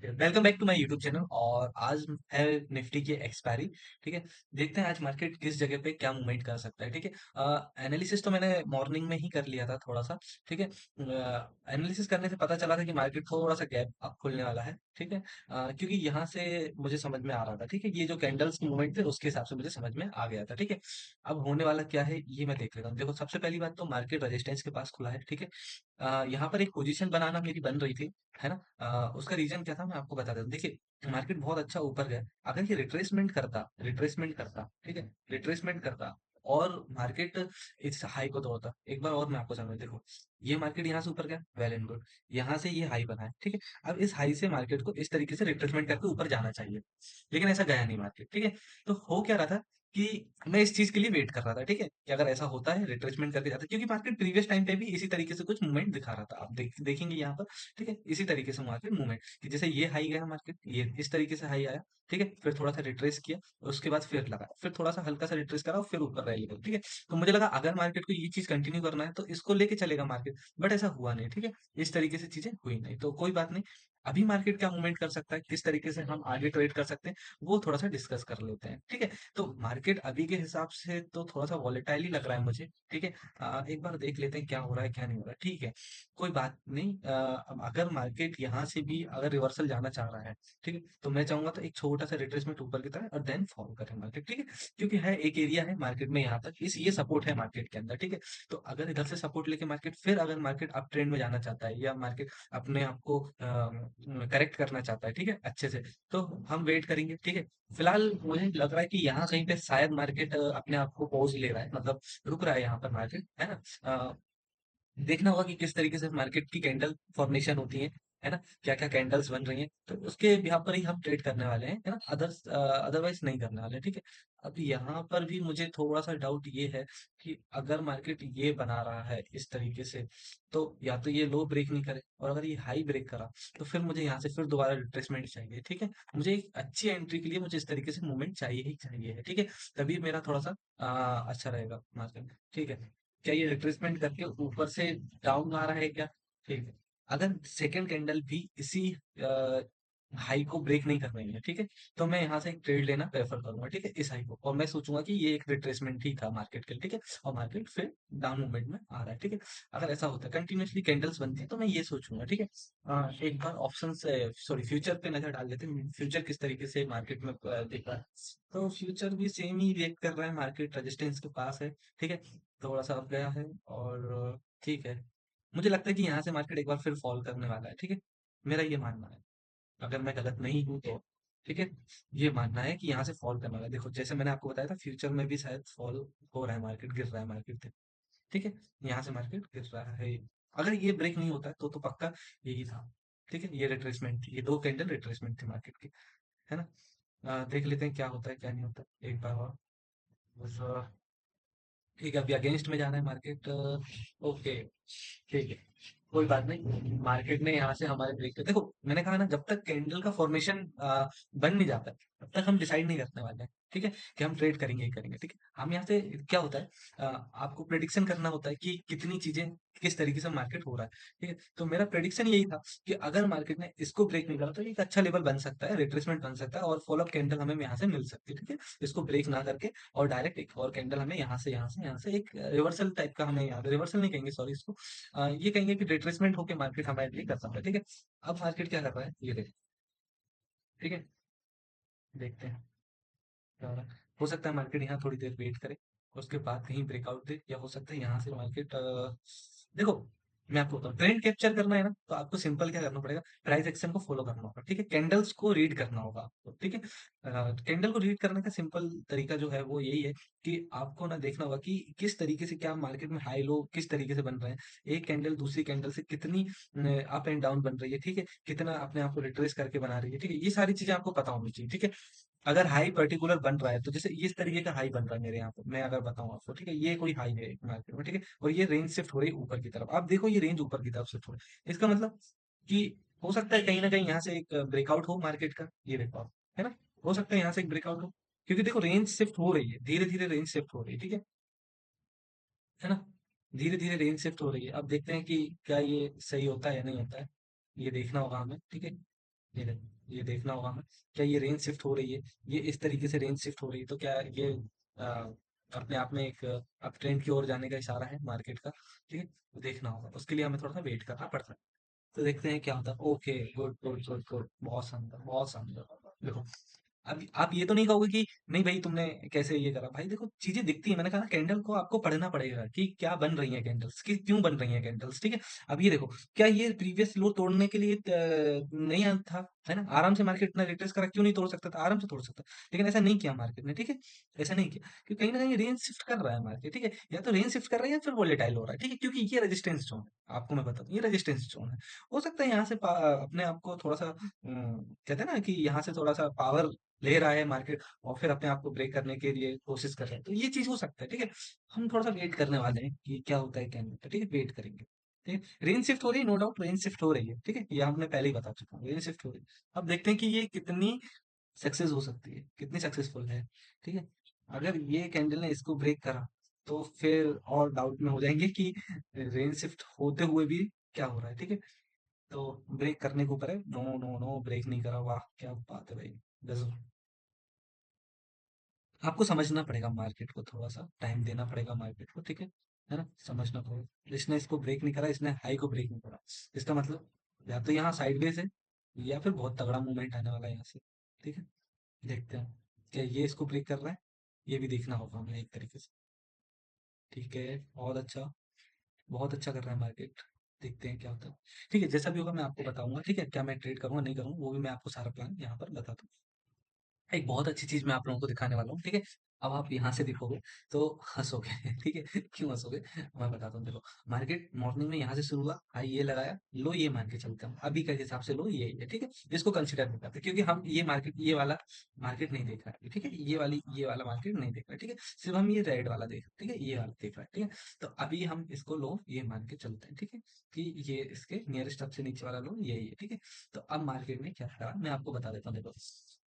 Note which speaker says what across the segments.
Speaker 1: Welcome back to my YouTube channel. और आज है निफ्टी की एक्सपायरी। ठीक है, देखते हैं आज मार्केट किस जगह पे क्या मूवमेंट कर सकता है। ठीक है, एनालिसिस तो मैंने मॉर्निंग में ही कर लिया था थोड़ा सा। ठीक है, एनालिसिस करने से पता चला था कि मार्केट थोड़ा सा गैप अप खुलने वाला है। ठीक है, क्योंकि यहाँ से मुझे समझ में आ रहा था। ठीक है, ये जो कैंडल्स की मूवमेंट थे उसके हिसाब से मुझे समझ में आ गया था। ठीक है, अब होने वाला क्या है ये मैं देख लेता हूँ। देखो, सबसे पहली बात तो मार्केट रेजिस्टेंस के पास खुला है। ठीक है, यहाँ पर एक पोजीशन बनाना मेरी बन रही थी, है ना। उसका रीज़न क्या था मैं आपको बता देता हूँ। देखिए, मार्केट बहुत अच्छा ऊपर गया। अगर ये रिट्रेसमेंट करता, ठीक है, रिट्रेसमेंट करता और मार्केट इस हाई को तोड़ता। एक बार और मैं आपको समझ देखो, ये मार्केट यहाँ से ऊपर गया, वेल एंड गुड। यहाँ से ये हाई बना है, ठीक है। अब इस हाई से मार्केट को इस तरीके से रिट्रेसमेंट करके ऊपर जाना चाहिए, लेकिन ऐसा गया नहीं मार्केट। ठीक है, तो हो क्या रहा था कि मैं इस चीज़ के लिए वेट कर रहा था। ठीक है, कि अगर ऐसा होता है रिट्रेसमेंट करके जाता है, क्योंकि मार्केट प्रीवियस टाइम पे भी इसी तरीके से कुछ मूवमेंट दिखा रहा था। आप देखेंगे यहाँ पर। ठीक है, इसी तरीके से मार्केट मूवमेंट कि जैसे ये हाई गया मार्केट, ये इस तरीके से हाई आया। ठीक है, फिर थोड़ा सा रिट्रेस किया, उसके बाद फिर लगा, फिर थोड़ा सा हल्का सा रिट्रेस करा और फिर ऊपर रैली करी। ठीक है, तो मुझे लगा अगर मार्केट को ये चीज कंटिन्यू करना है तो इसको लेके चलेगा मार्केट, बट ऐसा हुआ नहीं। ठीक है, इस तरीके से चीजें हुई नहीं, तो कोई बात नहीं। अभी मार्केट क्या मूवमेंट कर सकता है, किस तरीके से हम आगे ट्रेड कर सकते हैं, वो थोड़ा सा डिस्कस कर लेते हैं। ठीक है, तो मार्केट अभी के हिसाब से तो थोड़ा सा वॉलेटाइल ही लग रहा है मुझे। ठीक है, एक बार देख लेते हैं क्या हो रहा है क्या नहीं हो रहा है। ठीक है, कोई बात नहीं। अब अगर मार्केट यहाँ से भी अगर रिवर्सल जाना चाह रहा है, ठीक है, तो मैं चाहूंगा तो एक छोटा सा रिट्रेसमेंट ऊपर की तरह और देन फॉलो करें मार्केट। ठीक है, क्योंकि है एक एरिया है मार्केट में यहाँ तक, इस ये सपोर्ट है मार्केट के अंदर। ठीक है, तो अगर इधर से सपोर्ट लेके मार्केट, फिर अगर मार्केट अप ट्रेंड में जाना चाहता है या मार्केट अपने आप को करेक्ट करना चाहता है, ठीक है, अच्छे से, तो हम वेट करेंगे। ठीक है, फिलहाल मुझे लग रहा है कि यहाँ कहीं पे शायद मार्केट अपने आप को पॉज ले रहा है, मतलब रुक रहा है यहाँ पर मार्केट, है ना। देखना होगा कि किस तरीके से मार्केट की कैंडल फॉर्मेशन होती है ना, क्या क्या कैंडल्स बन रही हैं, तो उसके यहाँ पर ही हम ट्रेड करने वाले हैं, है ना। अदरवाइज नहीं करने वाले। ठीक है, अब यहाँ पर भी मुझे थोड़ा सा डाउट ये है कि अगर मार्केट ये बना रहा है इस तरीके से, तो या तो ये लो ब्रेक नहीं करे, और अगर ये हाई ब्रेक करा तो फिर मुझे यहाँ से फिर दोबारा रिट्रेसमेंट चाहिए। ठीक है, मुझे एक अच्छी एंट्री के लिए मुझे इस तरीके से मूवमेंट चाहिए ही चाहिए है। ठीक है, तभी मेरा थोड़ा सा अच्छा रहेगा मार्केट। ठीक है, क्या ये रिट्रेसमेंट करके ऊपर से डाउन आ रहा है क्या? ठीक है, अगर सेकंड कैंडल भी इसी हाई को ब्रेक नहीं कर रही है, ठीक है, तो मैं यहाँ से एक ट्रेड लेना प्रेफर करूंगा। ठीक है, इस हाई को, और मैं सोचूंगा कि ये एक रिट्रेसमेंट ही था मार्केट के लिए। ठीक है, और मार्केट फिर डाउन मूवमेंट में आ रहा है। ठीक है, अगर ऐसा होता है कंटिन्यूअसली कैंडल्स बनती है तो मैं ये सोचूंगा। ठीक है, एक बार ऑप्शन से सॉरी फ्यूचर पे नजर डाल लेते हैं, फ्यूचर किस तरीके से मार्केट में दिख रहा है। तो फ्यूचर भी सेम ही रिएक्ट कर रहा है, मार्केट रेजिस्टेंस के पास है। ठीक है, थोड़ा सा अप गया है और ठीक है, मुझे लगता है कि यहाँ से मार्केट एक बार फिर फॉल करने वाला है। ठीक है, मेरा ये मानना है, अगर मैं गलत नहीं हूँ तो। ठीक है, ये मानना है कि यहाँ से फॉल करने वाला है। देखो, जैसे मैंने आपको बताया था फ्यूचर में भी शायद फॉल हो रहा है, मार्केट गिर रहा है मार्केट। ठीक है, यहाँ से मार्केट गिर रहा है। अगर ये ब्रेक नहीं होता है तो पक्का यही था। ठीक है, ये रिट्रेसमेंट थी, ये दो कैंडल रिट्रेसमेंट थी मार्केट की, है ना। देख लेते हैं क्या होता है क्या नहीं होता है एक बार और। बस ठीक है, अभी अगेंस्ट में जाना है मार्केट। ओके, ठीक है, कोई बात नहीं। मार्केट ने यहाँ से हमारे ब्रेक देखो, मैंने कहा ना, जब तक कैंडल का फॉर्मेशन बन नहीं जाता तब तक हम डिसाइड नहीं करने वाले हैं। ठीक है, कि हम ट्रेड करेंगे ही करेंगे। ठीक है, हम यहाँ से क्या होता है, आपको प्रेडिक्शन करना होता है कि कितनी चीजें किस तरीके से मार्केट हो रहा है। ठीक है, तो मेरा प्रेडिक्शन यही था कि अगर मार्केट ने इसको ब्रेक नहीं करा तो एक अच्छा लेवल बन सकता है, रिट्रेसमेंट बन सकता है और फॉलोअप कैंडल हमें यहाँ से मिल सकती है। ठीक है, इसको ब्रेक ना करके और डायरेक्ट एक और कैंडल हमें यहाँ से एक रिवर्सल टाइप का, हमें यहाँ रिवर्सल नहीं कहेंगे सॉरी इसको, ये कहेंगे कि रिट्रेसमेंट होके मार्केट हमारे लिए कर सकता है। ठीक है, अब मार्केट क्या कर रहा है ये देखो। ठीक है, देखते हैं क्या हो रहा है। हो सकता है मार्केट यहाँ थोड़ी देर वेट करे, उसके बाद कहीं ब्रेकआउट दे, या हो सकता है यहाँ से मार्केट देखो, मैं आपको बताऊँ, ट्रेंड कैप्चर करना है ना, तो आपको सिंपल क्या करना पड़ेगा, प्राइस एक्शन को फॉलो करना होगा। ठीक है, कैंडल्स को रीड करना होगा आपको। ठीक है, कैंडल को रीड करने का सिंपल तरीका जो है वो यही है कि आपको ना देखना होगा कि किस तरीके से क्या मार्केट में हाई लो किस तरीके से बन रहे हैं, एक कैंडल दूसरी कैंडल से कितनी अप एंड डाउन बन रही है। ठीक है, कितना अपने आप को रिट्रेस करके बना रही है। ठीक है, ये सारी चीजें आपको पता होनी चाहिए। ठीक है, अगर हाई पर्टिकुलर बन रहा है तो जैसे इस तरीके का हाई बन रहा है मेरे यहाँ पे, मैं अगर बताऊं आपको, ठीक है, ये कोई हाई है मार्केट में। ठीक है, और ये रेंज शिफ्ट हो रही है ऊपर की तरफ, आप देखो ये रेंज ऊपर की तरफ शिफ्ट हो रही है, इसका मतलब कि हो सकता है कहीं ना कहीं यहाँ से एक ब्रेकआउट हो मार्केट का, ये देखो आप, है ना, हो सकता है यहाँ से एक ब्रेकआउट हो, क्योंकि देखो रेंज शिफ्ट हो रही है, धीरे धीरे रेंज शिफ्ट हो रही है। ठीक है ना, धीरे धीरे रेंज शिफ्ट हो रही है। अब देखते हैं कि क्या ये सही होता है या नहीं होता है, ये देखना होगा हमें। ठीक है, ये देखो, ये देखना होगा हमें, क्या ये रेंज शिफ्ट हो रही है, ये इस तरीके से रेंज शिफ्ट हो रही है, तो क्या ये अ, अपने आप में एक अप ट्रेंड की ओर जाने का इशारा है मार्केट का, ठीक है। तो देखना होगा, उसके लिए हमें थोड़ा सा वेट करना पड़ता है। तो देखते हैं क्या होता है। Okay, good good good good, बहुत शानदार बहुत शानदार। देखो, अब आप ये तो नहीं कहोगे कि नहीं भाई तुमने कैसे ये करा, भाई देखो चीजें दिखती है, मैंने कहा ना कैंडल को आपको पढ़ना पड़ेगा कि क्या बन रही है कैंडल्स, कि क्यों बन रही है कैंडल्स, ठीक है। अब ये देखो, क्या ये प्रीवियस लो तोड़ने के लिए नहीं आया था, है ना, आराम से मार्केट इतना रिट्रेस करा, क्यों नहीं तोड़ सकता था, आराम से तोड़ सकता, लेकिन ऐसा नहीं किया मार्केट ने, ठीक है। ऐसा नहीं किया क्योंकि कहीं ना कहीं रेंज शिफ्ट कर रहा है मार्केट, ठीक है, या तो रेंज शिफ्ट कर रहा है या फिर वोलेटाइल हो रहा है, ठीक है, क्योंकि ये रेजिस्टेंस जोन है, आपको मैं बता दूं ये रेजिस्टेंस जोन है। हो सकता है यहाँ से अपने आप को थोड़ा सा कहते हैं ना कि यहाँ से थोड़ा सा पावर ले रहा है मार्केट, और फिर अपने आप को ब्रेक करने के लिए कोशिश कर रहे हैं, तो ये चीज हो सकता है, ठीक है। हम थोड़ा सा वेट करने वाले हैं कि क्या होता है क्या नहीं होता, ठीक है, वेट करेंगे, ठीक है। रेंज शिफ्ट हो रही है, नो डाउट रेंज शिफ्ट हो रही है, ठीक है, ये हमने पहले ही बता चुका हूँ, रेंज शिफ्ट हो रही है। अब देखते हैं कि ये कितनी सक्सेस हो सकती है, कितनी सक्सेसफुल है, ठीक है। अगर ये कैंडल ने इसको ब्रेक करा, तो फिर और डाउट में हो जाएंगे कि रेंज शिफ्ट होते हुए भी क्या हो रहा है, ठीक है। तो ब्रेक करने के ऊपर है, नो नो नो, ब्रेक नहीं करा, वाह क्या बात है भाई, गजब। आपको समझना पड़ेगा मार्केट को, थोड़ा सा टाइम देना पड़ेगा मार्केट को, ठीक है ना, समझना पड़ेगा, इसने इसको ब्रेक नहीं करा, इसने हाई को ब्रेक नहीं करा, इसका मतलब या तो यहाँ साइडवेज है, या फिर बहुत तगड़ा मूवमेंट आने वाला है यहाँ से, ठीक है। देखते हैं क्या ये इसको ब्रेक कर रहा है, ये भी देखना होगा हमें एक तरीके से, ठीक है। बहुत अच्छा कर रहा है मार्केट, देखते हैं क्या होता है, ठीक है। जैसा भी होगा मैं आपको बताऊंगा, ठीक है, क्या मैं ट्रेड करूंगा नहीं करूंगा, वो भी मैं आपको सारा प्लान यहाँ पर बता दूंगा। एक बहुत अच्छी चीज मैं आप लोगों को दिखाने वाला हूँ, ठीक है। अब आप यहाँ से देखोगे तो हंसोगे ठीक है, क्यों हंसोगे, मैं बताता हूँ। देखो, मार्केट मॉर्निंग में यहाँ से शुरू हुआ, हाई ये लगाया, लो ये मान के चलते हैं अभी के हिसाब से, लो ये है, ठीक है। इसको कंसिडर नहीं करते क्योंकि हम ये मार्केट, ये वाला मार्केट नहीं देख रहा है, ठीक है, ये वाला मार्केट नहीं देख रहा है, ठीक है। सिर्फ हम ये रेड वाला देख रहे हैं, ठीक है, ये वाला देख रहा है, ठीक है। तो अभी हम इसको लो ये मान के चलते हैं, ठीक है, कि ये इसके नियरेस्ट सबसे नीचे वाला लो यही है, ठीक है। तो अब मार्केट ने क्या करा मैं आपको बता देता हूँ। देखो,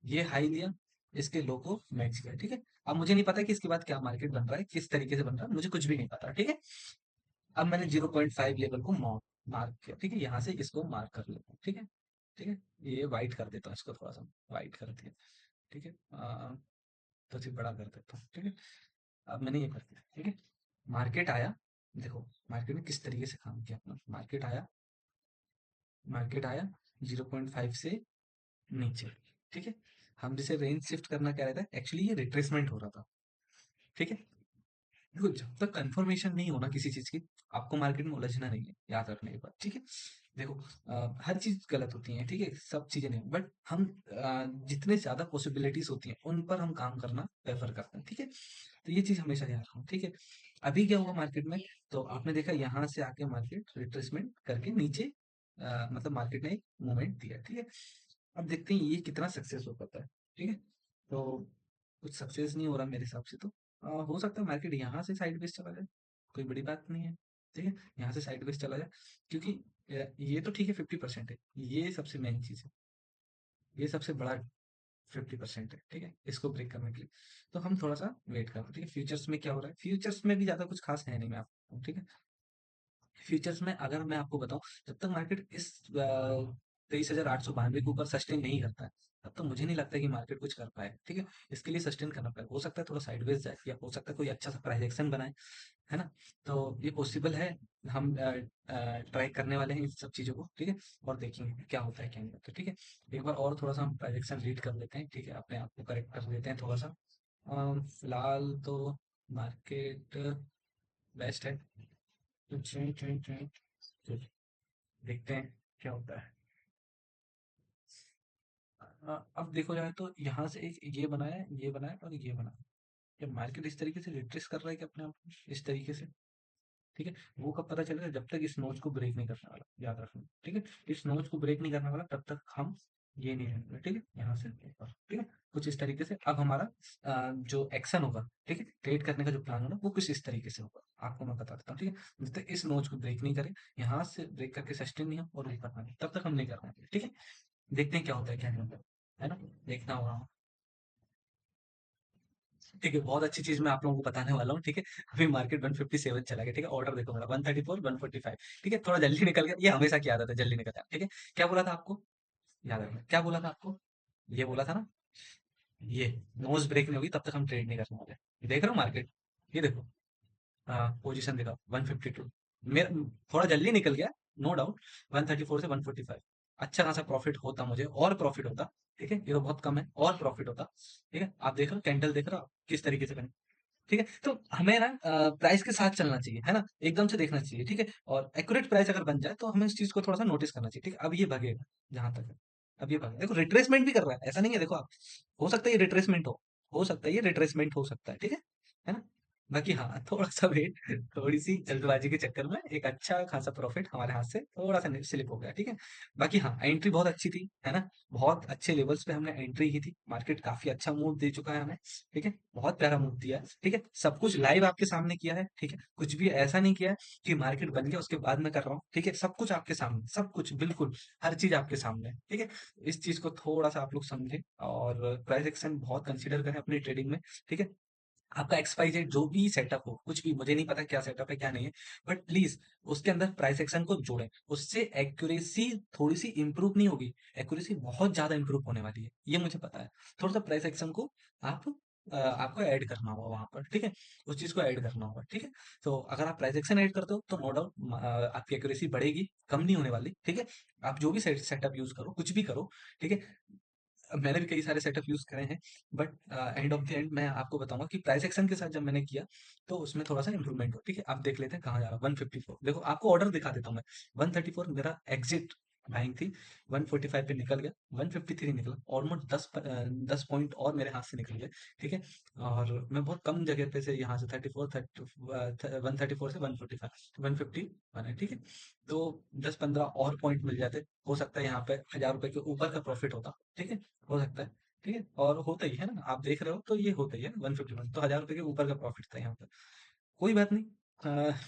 Speaker 1: ये हाई लिया, इसके लो को मैच किया, ठीक है। अब मुझे नहीं पता कि इसके बाद क्या मार्केट बन रहा है, किस तरीके से बन रहा है, मुझे कुछ भी नहीं पता, ठीक है। अब मैंने 0.5 लेवल को मार्क किया, ठीक है, यहाँ से इसको मार्क कर लेता हूँ, ठीक है, ठीक है। ये वाइट कर देता हूँ, इसको थोड़ा सा वाइट कर दिया, ठीक है। तो फिर बड़ा कर देता हूँ, ठीक है। अब मैंने ये कर दिया, ठीक है। मार्केट आया, देखो मार्केट ने किस तरीके से काम किया अपना, मार्केट आया 0.5 से नीचे, ठीक है। हम जिसे रेंज शिफ्ट करना कह रहे थे, एक्चुअली ये रिट्रेसमेंट हो रहा था, ठीक है। देखो, जब तक कंफर्मेशन नहीं होना किसी चीज की, आपको मार्केट में उलझना नहीं है, याद रखना ये बात, ठीक है। देखो, हर चीज गलत होती है, ठीक है, सब चीजें नहीं, बट हम जितने ज्यादा पॉसिबिलिटीज होती हैं उन पर हम काम करना प्रेफर करते हैं, ठीक है। तो ये चीज हमेशा याद रखो, ठीक है। अभी क्या हुआ मार्केट में, तो आपने देखा यहाँ से आके मार्केट रिट्रेसमेंट करके नीचे मतलब मार्केट ने एक मूवमेंट दिया, ठीक है। अब देखते हैं ये कितना सक्सेस हो पाता है, ठीक है। तो कुछ सक्सेस नहीं हो रहा मेरे हिसाब से, तो हो सकता है मार्केट यहाँ से साइडवेज चला जाए, कोई बड़ी बात नहीं है, ठीक है। यहाँ से साइडवेज चला जाए, क्योंकि ये तो ठीक है 50% है, ये सबसे मेन चीज है, ये सबसे बड़ा 50% है, ठीक है, इसको ब्रेक करने के लिए। तो हम थोड़ा सा वेट करते हैं, ठीक है। फ्यूचर्स में क्या हो रहा है, फ्यूचर्स में भी ज्यादा कुछ खास है नहीं, मैं आपको, ठीक है। फ्यूचर्स में अगर मैं आपको बताऊं, जब तक मार्केट इस 23,892 के ऊपर सस्टेन नहीं करता है, तब तक मुझे नहीं लगता कि मार्केट कुछ कर पाए, ठीक है। इसके लिए सस्टेन करना पड़ेगा, हो सकता है थोड़ा साइडवेज जाए, या हो सकता है कोई अच्छा सा प्राइस एक्शन बनाए, है ना। तो ये पॉसिबल है, हम ट्राई करने वाले हैं इन सब चीज़ों को, ठीक है। और देखेंगे क्या होता है क्या नहीं होता, ठीक है। एक बार और थोड़ा सा हम प्राइजेक्शन रीड कर लेते हैं, ठीक है, अपने आप को करेक्ट कर लेते हैं थोड़ा सा। फिलहाल तो मार्केट बेस्ट है, देखते हैं क्या होता है। अब देखो जाए तो यहाँ से एक ये बनाया, ये बनाया और ये बनाया, जब मार्केट इस तरीके से रिट्रेस कर रहा है कि अपने आप को इस तरीके से, ठीक है, वो कब पता चलेगा, जब तक इस नोच को ब्रेक नहीं करने वाला, याद रखना, ठीक है। इस नोच को ब्रेक नहीं करने वाला तब तक हम ये नहीं रहेंगे, ठीक है, यहाँ से ऊपर, ठीक है। कुछ इस तरीके से अब हमारा जो एक्शन होगा, ठीक है, ट्रेड करने का जो प्लान होगा वो कुछ इस तरीके से होगा, आपको मैं बता देता हूँ, ठीक है। जब तक इस नोच को ब्रेक नहीं करें, यहाँ से ब्रेक करके सस्टेन नहीं हो और ऊपर ना आए, तब तक हम नहीं कर पाएंगे, ठीक है। देखते हैं क्या होता है क्या नहीं होता है ना, देखना होगा। ठीक है, बहुत अच्छी चीज मैं आप लोगों को बताने वाला हूँ, ठीक है। अभी मार्केट 157 चला गया, ठीक है, ऑर्डर देखो मेरा 134 145, ठीक है, थोड़ा जल्दी निकल गया, ये हमेशा की आदत है जल्दी निकल जाना, ठीक है। क्या बोला था आपको, याद रखना क्या बोला था आपको, ये बोला था ना, ये नोज ब्रेक नहीं होगी तब तक हम ट्रेड नहीं करने वाले। देख रहे हो मार्केट, ये देखो, पोजीशन देखा 152, मेरा थोड़ा जल्दी निकल गया, नो डाउट। 134 से 145, अच्छा खासा प्रॉफिट होता मुझे, और प्रॉफिट होता। ठीक है, ये तो बहुत कम है, और प्रॉफिट होता। ठीक है, आप देख रहे हो कैंडल, देख रहे हो आप किस तरीके से बने। ठीक है, तो हमें ना प्राइस के साथ चलना चाहिए, है ना, एकदम से देखना चाहिए। ठीक है, और एक्यूरेट प्राइस अगर बन जाए तो हमें उस चीज को थोड़ा सा नोटिस करना चाहिए। ठीक है, अब ये भागेगा जहां तक है, अब ये भागेगा, देखो रिट्रेसमेंट भी कर रहा है, ऐसा नहीं है, देखो आप, हो सकता है ये रिट्रेसमेंट हो सकता है ये रिट्रेसमेंट हो सकता है। ठीक है ना। बाकी हाँ, थोड़ा सा वेट, थोड़ी सी जल्दबाजी के चक्कर में एक अच्छा खासा प्रॉफिट हमारे हाथ से थोड़ा सा स्लिप हो गया। ठीक है, बाकी हाँ, एंट्री बहुत अच्छी थी, है ना, बहुत अच्छे लेवल्स पे हमने एंट्री की थी, मार्केट काफी अच्छा मूव दे चुका है हमें। ठीक है, बहुत प्यारा मूव दिया है। ठीक है, सब कुछ लाइव आपके सामने किया है। ठीक है, कुछ भी ऐसा नहीं किया है कि मार्केट बन गया उसके बाद मैं कर रहा हूँ। ठीक है, सब कुछ आपके सामने, सब कुछ बिल्कुल, हर चीज आपके सामने है। ठीक है, इस चीज को थोड़ा सा आप लोग समझें, और प्राइस एक्शन बहुत कंसीडर करें अपनी ट्रेडिंग में। ठीक है, आपका XYZ जो भी सेटअप हो, कुछ भी, मुझे नहीं पता क्या सेटअप है क्या नहीं है, बट प्लीज उसके अंदर प्राइस एक्शन को जोड़ें, उससे एक्यूरेसी थोड़ी सी इंप्रूव नहीं होगी, एक्यूरेसी बहुत ज्यादा इंप्रूव होने वाली है, ये मुझे पता है। थोड़ा सा प्राइस एक्शन को आप आपको ऐड करना होगा वहां पर। ठीक है, उस चीज को ऐड करना होगा। ठीक है, तो अगर आप प्राइस एक्शन ऐड करते हो तो नो डाउट आपकी एक्यूरेसी बढ़ेगी, कम नहीं होने वाली। ठीक है, आप जो भी सेटअप यूज करो, कुछ भी करो। ठीक है, मैंने भी कई सारे सेटअप यूज करे हैं, but end of the end मैं आपको बताऊंगा कि प्राइस एक्शन के साथ जब मैंने किया तो उसमें थोड़ा सा इंप्रूवमेंट हो। ठीक है, आप देख लेते हैं कहाँ जा रहा है। 154, देखो आपको ऑर्डर दिखा देता हूँ मैं। 134 मेरा एग्जिट बाइंग थी, 145 पे निकल गया, 153 निकला, ऑलमोस्ट 10 पॉइंट और मेरे हाथ से निकल गए। ठीक है, और मैं बहुत कम जगह पे से यहाँ से 34 134 से 145 151 है। ठीक है, तो 10-15 और पॉइंट मिल जाते, हो सकता है यहाँ पे 1000 रुपए के ऊपर का प्रॉफिट होता। ठीक है, हो सकता है। ठीक है, और होता ही है ना, आप देख रहे हो तो ये होता ही है 151, तो 1000 रुपए के ऊपर का प्रॉफिट था यहाँ पे। कोई बात नहीं,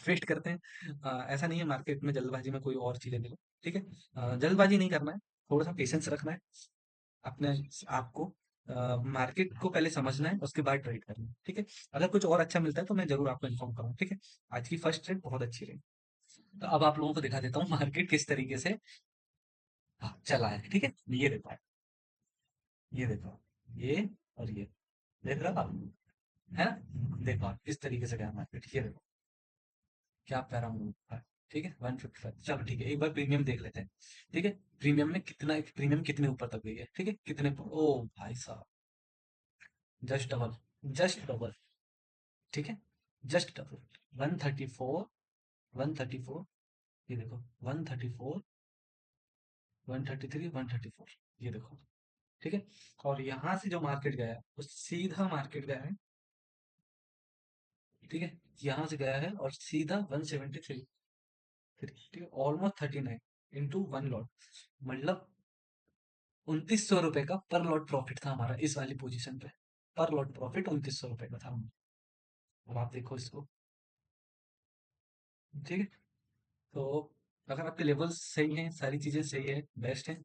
Speaker 1: वेट करते हैं। ऐसा नहीं है मार्केट में जल्दबाजी में कोई और चीजें ले लो। ठीक है, जल्दबाजी नहीं करना है, थोड़ा सा पेशेंस रखना है अपने आपको, मार्केट को पहले समझना है, उसके बाद ट्रेड करना है। ठीक है, अगर कुछ और अच्छा मिलता है तो मैं जरूर आपको इन्फॉर्म करूँ। ठीक है, आज की फर्स्ट ट्रेड बहुत अच्छी रही। तो अब आप लोगों को दिखा देता हूँ मार्केट किस तरीके से चला है। ठीक है, ये देखो, ये देखो, ये और ये, देख रहे हो आप, है ना, देखो आप किस तरीके से गया मार्केट, ये देखो क्या प्यारा मूव है। ठीक है, 155, चलो ठीक है, एक बार प्रीमियम देख लेते हैं। ठीक है, प्रीमियम में कितना, प्रीमियम कितने ऊपर तक गई है। ठीक है, कितने ओ भाई साहब, जस्ट डबल, जस्ट डबल। ठीक है, जस्ट डबल, 134, 134, ये देखो, 134, 133, 134, ये देखो। ठीक है, और यहाँ से जो मार्केट गया है वो सीधा मार्केट गया है। ठीक है, यहाँ से गया है और सीधा 173, ठीक है, ऑलमोस्ट 39 इंटू वन लॉट, मतलब 2900 रुपए का पर लॉट प्रॉफिट था हमारा इस वाली पोजीशन पे। पर लॉट प्रॉफिट 2900 रुपए का था। अब आप देखो इसको। ठीक है, तो अगर आपके लेवल्स सही हैं, सारी चीजें सही है, बेस्ट है,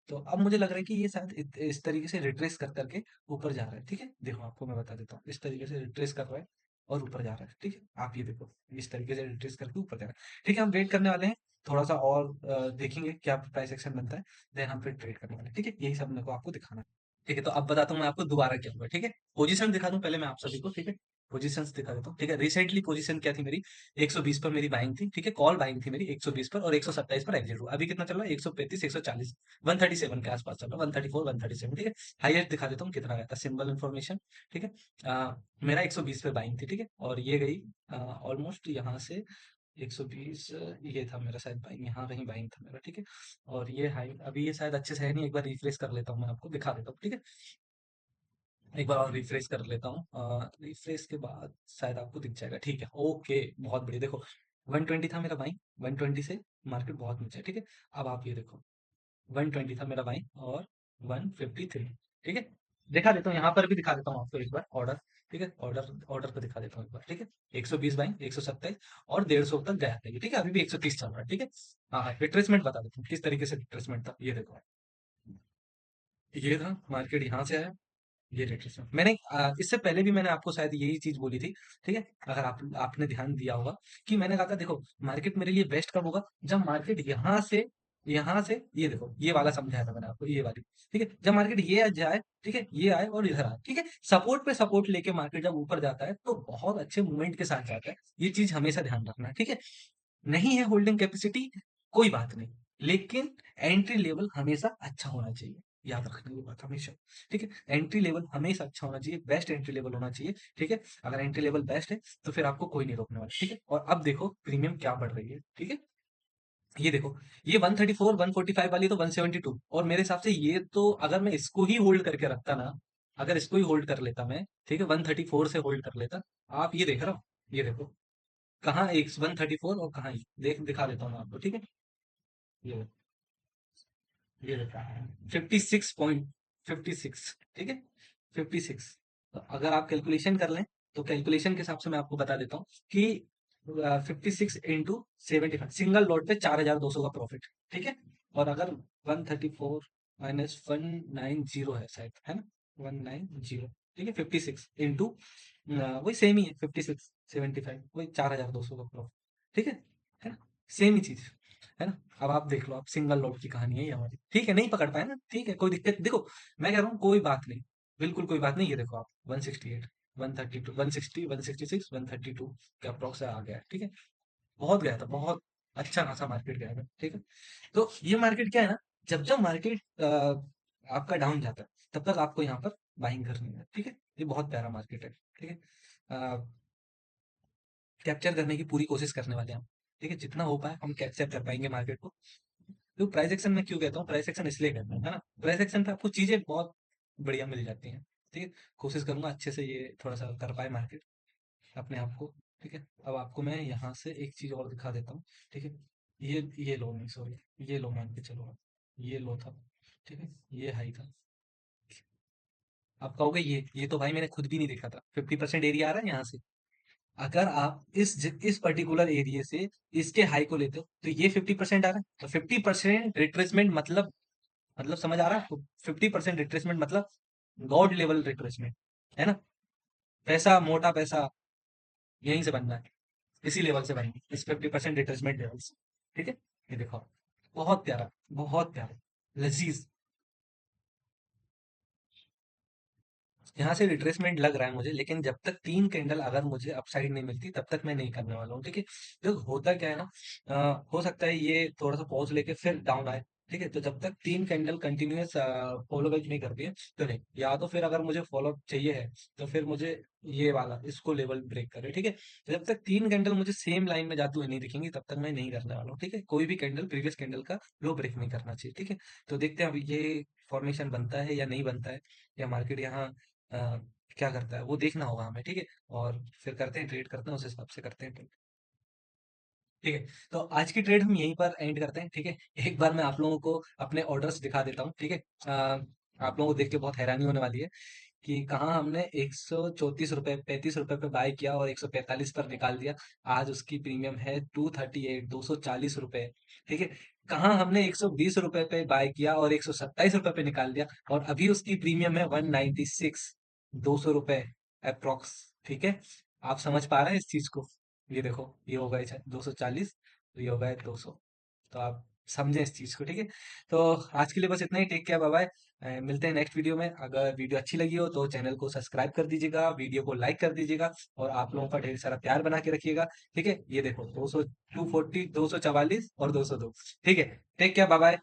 Speaker 1: तो अब मुझे लग रहा है कि ये शायद इस तरीके से रिट्रेस कर करके ऊपर जा रहा है। ठीक है, देखो आपको मैं बता देता हूँ, इस तरीके से रिट्रेस कर रहा है और ऊपर जा रहा है। ठीक है, आप ये देखो, इस तरीके से रिट्रेस करके ऊपर जा रहा है। ठीक है, हम वेट करने वाले हैं थोड़ा सा, और देखेंगे क्या प्राइस एक्शन बनता है, देन हम फिर ट्रेड करने वाले हैं। ठीक है, यही सब मेरे को आपको दिखाना है। ठीक है, तो अब बताता हूँ मैं आपको दोबारा क्या हुआ। ठीक है, पोजीशन दिखा दूं पहले मैं आप सभी को। ठीक है, पोजीशंस दिखा देता हूँ। ठीक है, रिसेंटली पोजीशन क्या थी मेरी, 120 पर मेरी बाइंग थी। ठीक है, कॉल बाइंग थी मेरी 120 पर, और 127 पर एग्जिट हुआ। अभी कितना चल रहा है, 135, 140, 137 के आसपास चल रहा है, 134, 137। ठीक है, हाईएस्ट दिखा देता हूँ कितना गया था, सिंबल इन्फॉर्मेशन। ठीक है, मेरा 120 पे बाइंग थी। ठीक है, और ये गई ऑलमोस्ट यहाँ से 120, ये था मेरा शायद बाइंग, यहाँ कहीं बाइंग था मेरा। ठीक है, और ये हाई, अभी ये शायद अच्छे से है नहीं, एक बार रिफ्रेश कर लेता हूँ, मैं आपको दिखा देता हूँ। ठीक है, एक बार और रिफ्रेश कर लेता हूँ, रिफ्रेश के बाद शायद आपको दिख जाएगा। ठीक है, ओके, बहुत बढ़िया, देखो 120 था मेरा बाइंग, 120 से मार्केट बहुत नीचे है। ठीक है, अब आप ये देखो, 120 था मेरा बाइंग और 153। ठीक है, दिखा देता हूँ, यहाँ पर भी दिखा देता हूँ आपको एक बार ऑर्डर। ठीक है, ऑर्डर ऑर्डर पे दिखा देता हूँ एक बार। ठीक है, 120 बाइंग, 127 और 150 तक गया था ये। ठीक है, अभी भी 130 चल रहा है। ठीक है, हाँ, रिट्रेसमेंट बता देता हूँ किस तरीके से रिट्रेसमेंट था, ये देखो, ये था मार्केट यहाँ से आया, ये रिट्रेसमेंट मैंने इससे पहले भी मैंने आपको शायद यही चीज बोली थी। ठीक है, अगर आपने ध्यान दिया होगा कि मैंने कहा था देखो, मार्केट मेरे लिए बेस्ट कब होगा, जब मार्केट यहाँ से यहाँ से ये देखो, ये वाला समझाया था मैंने आपको, ये वाली, ठीक है। जब मार्केट ये जाए, ठीक है, ये आए और इधर आए, ठीक है, सपोर्ट पे सपोर्ट लेके मार्केट जब ऊपर जाता है तो बहुत अच्छे मूवमेंट के साथ जाता है। ये चीज हमेशा ध्यान रखना, ठीक है। नहीं है होल्डिंग कैपेसिटी, कोई बात नहीं, लेकिन एंट्री लेवल हमेशा अच्छा होना चाहिए। याद रखना ये बात हमेशा, ठीक है। एंट्री लेवल हमेशा अच्छा होना चाहिए, बेस्ट एंट्री लेवल होना चाहिए, ठीक है। अगर एंट्री लेवल बेस्ट है तो फिर आपको कोई नहीं रोकने वाला, ठीक है। और अब देखो प्रीमियम क्या बढ़ रही है, ठीक है। ये देखो, ये 134 145 वाली तो 172, और मेरे हिसाब से ये तो अगर मैं इसको ही होल्ड करके रखता ना, अगर इसको ही होल्ड कर लेता मैं, ठीक है, 134 से होल्ड कर लेता। आप ये देख रहा हो, ये देखो कहाँ एक 134 और कहाँ ये, देख दिखा देता हूँ मैं आपको, ठीक है। ये ये देखा, 56.56, ठीक है, 56। तो अगर आप कैलकुलेशन कर लें, तो कैलकुलेशन के हिसाब से मैं आपको बता देता हूँ कि 56 into 75, सिंगल लॉट पे 4,200 का प्रॉफिट, ठीक है। और अगर 134 - 190 है शायद, है ना, 190, ठीक है, 56 into वही सेम ही है, 56 75, वही 4,200 का प्रॉफिट, ठीक है ना, सेम ही चीज, है ना। अब आप देख लो, आप सिंगल लॉट की कहानी है ये हमारी, ठीक है, नहीं पकड़ पाए ना, ठीक है, कोई दिक्कत, देखो मैं कह रहा हूँ कोई बात नहीं, बिल्कुल कोई बात नहीं। ये देखो आप 168 132 160 166 132 के अप्रोक्स आ गया है, ठीक है। बहुत गया था, बहुत अच्छा खासा मार्केट गया था, ठीक है। तो ये मार्केट क्या है ना, जब जब मार्केट आपका डाउन जाता है तब तक आपको यहाँ पर बाइंग करनी है, ठीक है। ये बहुत प्यारा मार्केट है, ठीक है। कैप्चर करने की पूरी कोशिश करने वाले हैं हम, ठीक है, जितना हो पाए हम कैप्चर कर पाएंगे मार्केट को। तो प्राइस एक्शन में क्यों कहता हूँ, प्राइस एक्शन इसलिए कहता हूँ, है ना, प्राइस एक्शन पे आपको चीजें बहुत बढ़िया मिल जाती हैं, ठीक है। कोशिश करूंगा अच्छे से ये थोड़ा सा कर पाए मार्केट अपने आप को, ठीक है। अब आपको मैं यहाँ से एक चीज और दिखा देता हूँ, ठीक है। ये लो नहीं, सॉरी, ये लो मान के चलो आप, ये लो था, ठीक है, ये हाई था। आप कहोगे ये तो भाई मैंने खुद भी नहीं देखा था, 50% एरिया आ रहा है यहाँ से। अगर आप इस पर्टिकुलर एरिया से इसके हाई को लेते हो तो ये 50% आ रहा है, तो 50% रिट्रेसमेंट मतलब समझ आ रहा है आपको, 50% रिट्रेसमेंट मतलब गॉड लेवल रिट्रेसमेंट, है ना। पैसा, मोटा पैसा यहीं से बनना है, इसी लेवल से बनना है, इस 50% रिट्रेसमेंट लेवल से, ठीक है। ये देखो, बहुत प्यारा, बहुत प्यारा, लजीज। यहाँ से रिट्रेसमेंट लग रहा है मुझे, लेकिन जब तक 3 कैंडल अगर मुझे अपसाइड नहीं मिलती तब तक मैं नहीं करने वाला हूँ, ठीक है। तो होता क्या है ना, हो सकता है ये थोड़ा सा पॉज लेके फिर डाउन आए, ठीक है। तो जब तक 3 कैंडल कंटिन्यूअस फॉलो बैक नहीं करती है तो नहीं, या तो फिर अगर मुझे फॉलो चाहिए है तो फिर मुझे ये वाला इसको लेवल ब्रेक करे, ठीक है। तो जब तक 3 कैंडल मुझे सेम लाइन में जाते हुए नहीं दिखेंगी तब तक मैं नहीं करने वाला हूँ, ठीक है। कोई भी कैंडल प्रीवियस कैंडल का लो ब्रेक नहीं करना चाहिए, ठीक है। तो देखते हैं अब ये फॉर्मेशन बनता है या नहीं बनता है, या मार्केट यहाँ अ, क्या करता है वो देखना होगा हमें, ठीक है। और फिर करते हैं ट्रेड, करते हैं उस हिसाब से करते हैं ट्रेड, ठीक है। तो आज की ट्रेड हम यहीं पर एंड करते हैं, ठीक है। एक बार मैं आप लोगों को अपने ऑर्डर्स दिखा देता हूँ, ठीक है। आप लोगों को देख के बहुत हैरानी होने वाली है कि कहाँ हमने 134 रुपए 35 रुपए पे बाय किया और 145 पर निकाल दिया। आज उसकी प्रीमियम है 238 240 रुपए, ठीक है। कहाँ हमने 120 रुपए पे बाय किया और 127 रुपए पे निकाल दिया, और अभी उसकी प्रीमियम है 196, 200 रुपए अप्रोक्स, ठीक है। आप समझ पा रहे हैं इस चीज को, ये देखो, ये हो गए 240, ये हो गए 200, तो आप समझे इस चीज को, ठीक है। तो आज के लिए बस इतना ही, टेक केयर, बाय बाय। मिलते हैं नेक्स्ट वीडियो में। अगर वीडियो अच्छी लगी हो तो चैनल को सब्सक्राइब कर दीजिएगा, वीडियो को लाइक कर दीजिएगा, और आप लोगों का ढेर सारा प्यार बना के रखिएगा, ठीक है। ये देखो 200 240 244 और 202, ठीक है। Take care, bye bye.